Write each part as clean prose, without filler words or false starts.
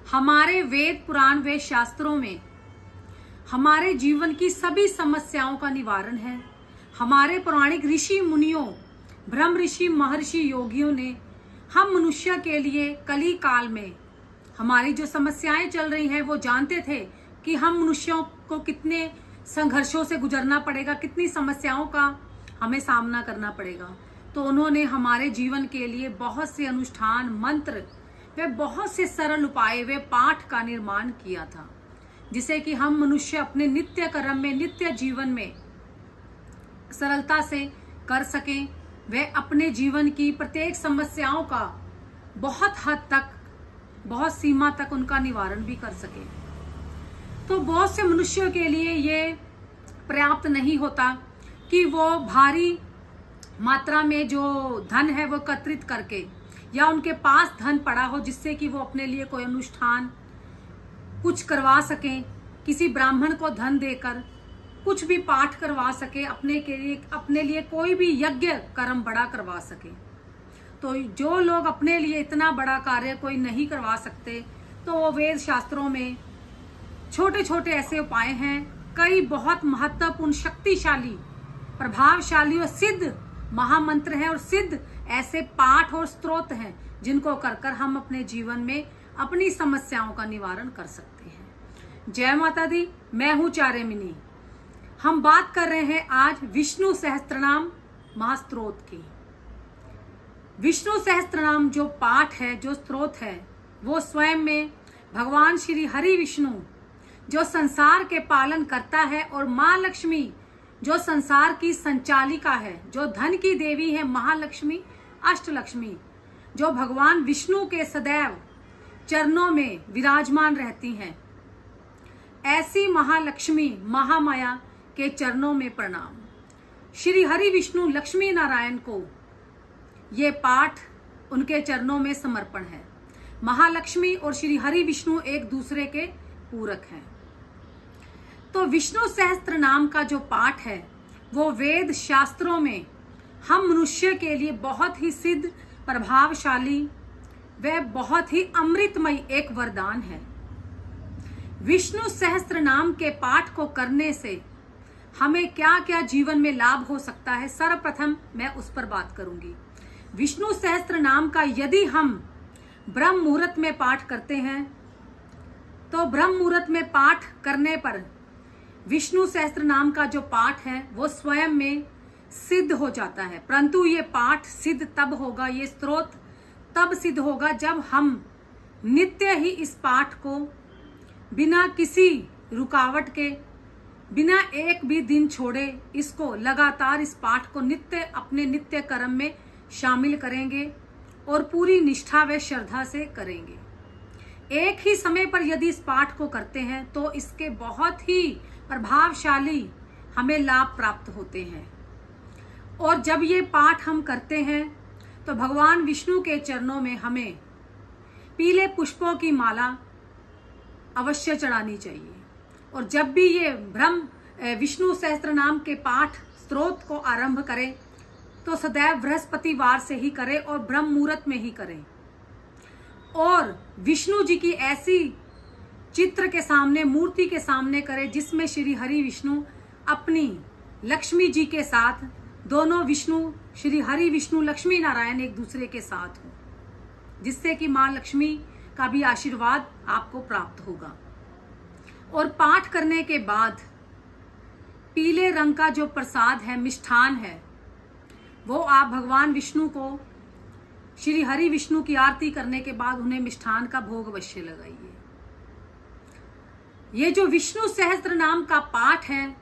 हमारे वेद पुराण व शास्त्रों में हमारे जीवन की सभी समस्याओं का निवारण है। हमारे पौराणिक ऋषि मुनियों, ब्रह्म ऋषि, महर्षि योगियों ने हम मनुष्य के लिए कली काल में हमारी जो समस्याएं चल रही हैं वो जानते थे कि हम मनुष्यों को कितने संघर्षों से गुजरना पड़ेगा, कितनी समस्याओं का हमें सामना करना पड़ेगा। तो उन्होंने हमारे जीवन के लिए बहुत से अनुष्ठान, मंत्र वे बहुत से सरल उपाय वे पाठ का निर्माण किया था, जिसे कि हम मनुष्य अपने नित्य कर्म में, नित्य जीवन में सरलता से कर सकें। वे अपने जीवन की प्रत्येक समस्याओं का बहुत हद तक, बहुत सीमा तक उनका निवारण भी कर सके। तो बहुत से मनुष्यों के लिए ये पर्याप्त नहीं होता कि वो भारी मात्रा में जो धन है वो एकत्रित करके, या उनके पास धन पड़ा हो जिससे कि वो अपने लिए कोई अनुष्ठान कुछ करवा सकें, किसी ब्राह्मण को धन देकर कुछ भी पाठ करवा सके, अपने लिए कोई भी यज्ञ कर्म बड़ा करवा सके। तो जो लोग अपने लिए इतना बड़ा कार्य कोई नहीं करवा सकते, तो वो वेद शास्त्रों में छोटे छोटे ऐसे उपाय हैं, कई बहुत महत्वपूर्ण, शक्तिशाली, प्रभावशाली और सिद्ध महामंत्र हैं और सिद्ध ऐसे पाठ और स्तोत्र हैं जिनको कर कर हम अपने जीवन में अपनी समस्याओं का निवारण कर सकते हैं। जय माता दी। मैं हूं चार्यमिनी। हम बात कर रहे हैं आज विष्णु सहस्त्रनाम महास्तोत्र की। विष्णु सहस्त्रनाम जो पाठ है, जो स्तोत्र है, वो स्वयं में भगवान श्री हरि विष्णु जो संसार के पालन करता है, और माँ लक्ष्मी जो संसार की संचालिका है, जो धन की देवी है, महालक्ष्मी, अष्टलक्ष्मी, जो भगवान विष्णु के सदैव चरणों में विराजमान रहती हैं, ऐसी महालक्ष्मी, महामाया के चरणों में प्रणाम। श्री हरि विष्णु लक्ष्मी नारायण को ये पाठ उनके चरणों में समर्पण है। महालक्ष्मी और श्री हरि विष्णु एक दूसरे के पूरक हैं। तो विष्णु सहस्त्र नाम का जो पाठ है वो वेद शास्त्रों में हम मनुष्य के लिए बहुत ही सिद्ध, प्रभावशाली व बहुत ही अमृतमय एक वरदान है। विष्णु सहस्त्र नाम के पाठ को करने से हमें क्या क्या जीवन में लाभ हो सकता है, सर्वप्रथम मैं उस पर बात करूंगी। विष्णु सहस्त्र नाम का यदि हम ब्रह्म मुहूर्त में पाठ करते हैं, तो ब्रह्म मुहूर्त में पाठ करने पर विष्णु सहस्त्र नाम का जो पाठ है वो स्वयं में सिद्ध हो जाता है। परंतु ये पाठ सिद्ध तब होगा, ये स्तोत्र तब सिद्ध होगा जब हम नित्य ही इस पाठ को बिना किसी रुकावट के, बिना एक भी दिन छोड़े, इसको लगातार इस पाठ को नित्य अपने नित्य कर्म में शामिल करेंगे और पूरी निष्ठा व श्रद्धा से करेंगे। एक ही समय पर यदि इस पाठ को करते हैं तो इसके बहुत ही प्रभावशाली हमें लाभ प्राप्त होते हैं। और जब ये पाठ हम करते हैं तो भगवान विष्णु के चरणों में हमें पीले पुष्पों की माला अवश्य चढ़ानी चाहिए। और जब भी ये विष्णु सहस्त्र नाम के पाठ स्तोत्र को आरंभ करें तो सदैव बृहस्पतिवार से ही करें और ब्रह्म मुहूर्त में ही करें। और विष्णु जी की ऐसी चित्र के सामने, मूर्ति के सामने करें जिसमें श्री हरि विष्णु अपनी लक्ष्मी जी के साथ, दोनों विष्णु, श्री हरि विष्णु लक्ष्मी नारायण एक दूसरे के साथ हो, जिससे कि माँ लक्ष्मी का भी आशीर्वाद आपको प्राप्त होगा। और पाठ करने के बाद पीले रंग का जो प्रसाद है, मिष्ठान है, वो आप भगवान विष्णु को, श्री हरि विष्णु की आरती करने के बाद उन्हें मिष्ठान का भोग अवश्य लगाइए। ये जो विष्णु सहस्त्र नाम का पाठ है,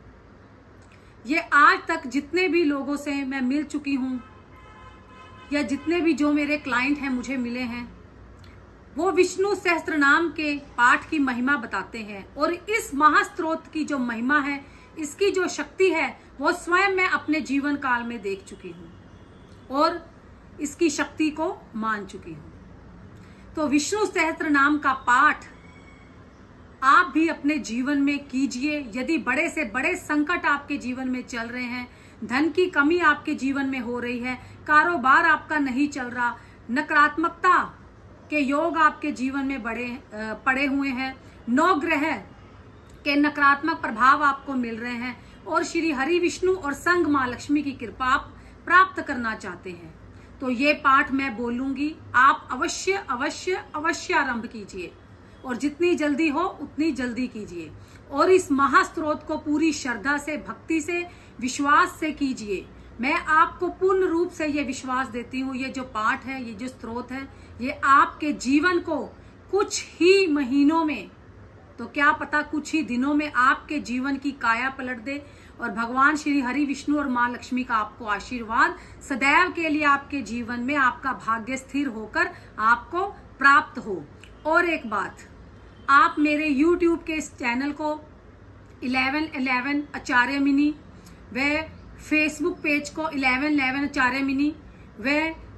ये आज तक जितने भी लोगों से मैं मिल चुकी हूं, या जितने भी जो मेरे क्लाइंट हैं मुझे मिले हैं, वो विष्णु सहस्त्र नाम के पाठ की महिमा बताते हैं। और इस महास्तोत्र की जो महिमा है, इसकी जो शक्ति है, वो स्वयं मैं अपने जीवन काल में देख चुकी हूँ और इसकी शक्ति को मान चुकी हूँ। तो विष्णु सहस्त्र नाम का पाठ आप भी अपने जीवन में कीजिए। यदि बड़े से बड़े संकट आपके जीवन में चल रहे हैं, धन की कमी आपके जीवन में हो रही है, कारोबार आपका नहीं चल रहा, नकारात्मकता के योग आपके जीवन में पड़े हुए हैं। 9 ग्रह के नकारात्मक प्रभाव आपको मिल रहे हैं और श्री हरि विष्णु और संग माँ लक्ष्मी की कृपा आप प्राप्त करना चाहते हैं तो ये पाठ मैं बोलूंगी, आप अवश्य अवश्य अवश्य आरंभ कीजिए और जितनी जल्दी हो उतनी जल्दी कीजिए और इस महास्त्रोत को पूरी श्रद्धा से, भक्ति से, विश्वास से कीजिए। मैं आपको पूर्ण रूप से ये विश्वास देती हूँ, ये जो पाठ है, ये जो स्त्रोत है, ये आपके जीवन को कुछ ही महीनों में, तो क्या पता कुछ ही दिनों में आपके जीवन की काया पलट दे और भगवान श्री हरि विष्णु और माँ लक्ष्मी का आपको आशीर्वाद सदैव के लिए आपके जीवन में आपका भाग्य स्थिर होकर आपको प्राप्त हो। और एक बात, आप मेरे YouTube के इस चैनल को 1111 आचार्य मिनी व फेसबुक पेज को 1111 आचार्य मिनी व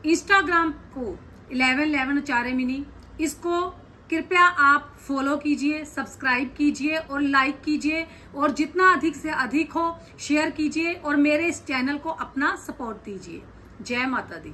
इंस्टाग्राम को 1111 आचार्य मिनी, इसको कृपया आप फॉलो कीजिए, सब्सक्राइब कीजिए और लाइक कीजिए और जितना अधिक से अधिक हो शेयर कीजिए और मेरे इस चैनल को अपना सपोर्ट दीजिए। जय माता दी।